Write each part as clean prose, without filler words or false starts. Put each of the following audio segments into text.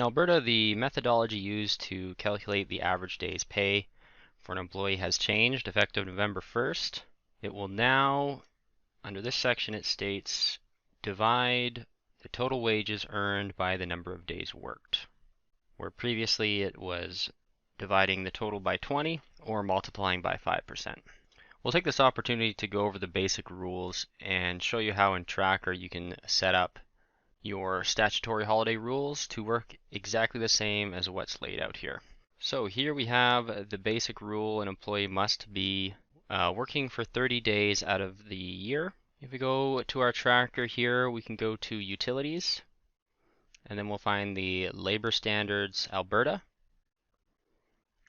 In Alberta, the methodology used to calculate the average day's pay for an employee has changed effective November 1st. It will now, under this section, it states divide the total wages earned by the number of days worked, where previously it was dividing the total by 20 or multiplying by 5%. We'll take this opportunity to go over the basic rules and show you how in Tracker you can set up your statutory holiday rules to work exactly the same as what's laid out here. So here we have the basic rule: an employee must be working for 30 days out of the year. If we go to our Tracker here, we can go to Utilities, and then we'll find the Labor Standards Alberta,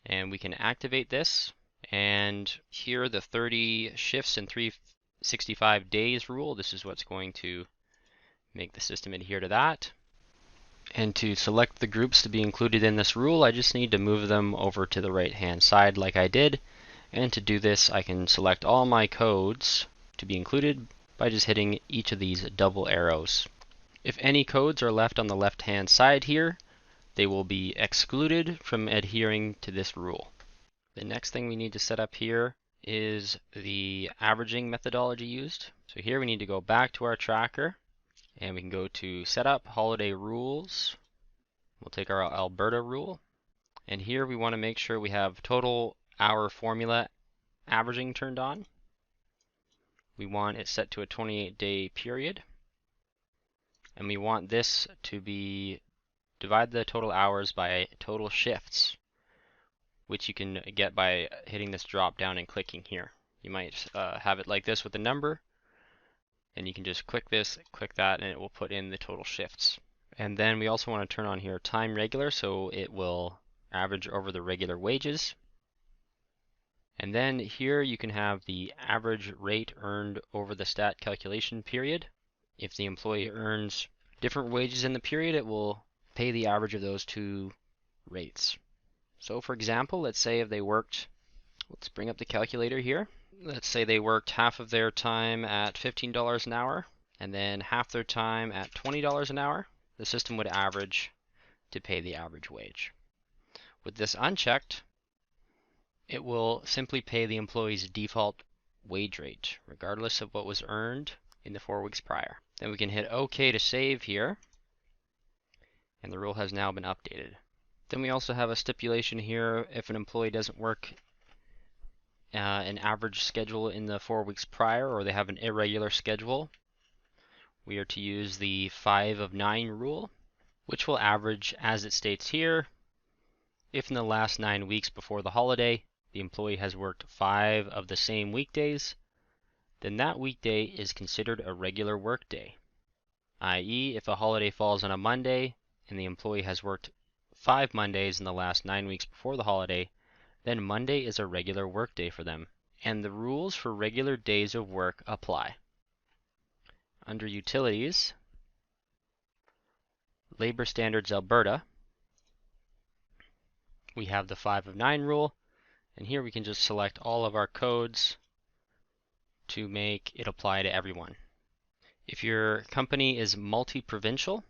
and we can activate this. And here, the 30 shifts and 365 days rule, this is what's going to make the system adhere to that. And to select the groups to be included in this rule, I just need to move them over to the right hand side like I did. And to do this, I can select all my codes to be included by just hitting each of these double arrows. If any codes are left on the left hand side here, they will be excluded from adhering to this rule. The next thing we need to set up here is the averaging methodology used. So here we need to go back to our Tracker, and we can go to Setup Holiday Rules. We'll take our Alberta rule, and here we want to make sure we have total hour formula averaging turned on. We want it set to a 28-day period, and we want this to be divide the total hours by total shifts, which you can get by hitting this drop down and clicking here. You might have it like this with a number, and you can just click this, click that, and it will put in the total shifts. And then we also want to turn on here time regular, so it will average over the regular wages. And then here you can have the average rate earned over the stat calculation period. If the employee earns different wages in the period, it will pay the average of those two rates. So for example, let's say if they worked, let's bring up the calculator here. Let's say they worked half of their time at $15 an hour and then half their time at $20 an hour. The system would average to pay the average wage. With this unchecked, it will simply pay the employee's default wage rate, regardless of what was earned in the 4 weeks prior. Then we can hit OK to save here, and the rule has now been updated. Then we also have a stipulation here: if an employee doesn't work an average schedule in the 4 weeks prior, or they have an irregular schedule, we are to use the 5 of 9 rule, which will average as it states here. If in the last 9 weeks before the holiday, the employee has worked 5 of the same weekdays, then that weekday is considered a regular work day. i.e., if a holiday falls on a Monday and the employee has worked 5 Mondays in the last 9 weeks before the holiday, then Monday is a regular work day for them, and the rules for regular days of work apply. Under Utilities, Labor Standards Alberta, we have the 5 of 9 rule, and here we can just select all of our codes to make it apply to everyone. If your company is multi-provincial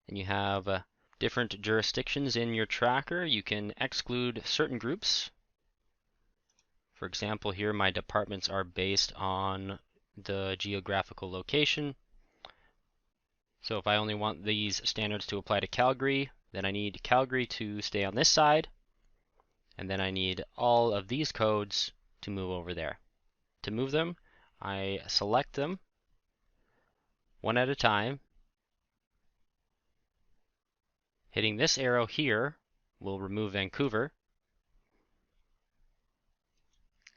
and you have different jurisdictions in your Tracker, you can exclude certain groups. For example, here my departments are based on the geographical location. So if I only want these standards to apply to Calgary, then I need Calgary to stay on this side, and then I need all of these codes to move over there. To move them, I select them one at a time. Hitting this arrow here will remove Vancouver.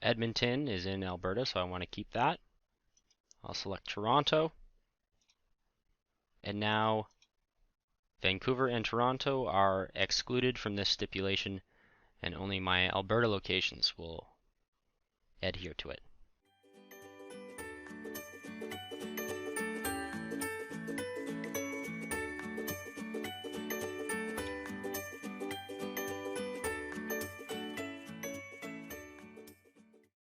Edmonton is in Alberta, so I want to keep that. I'll select Toronto. And now Vancouver and Toronto are excluded from this stipulation, and only my Alberta locations will adhere to it.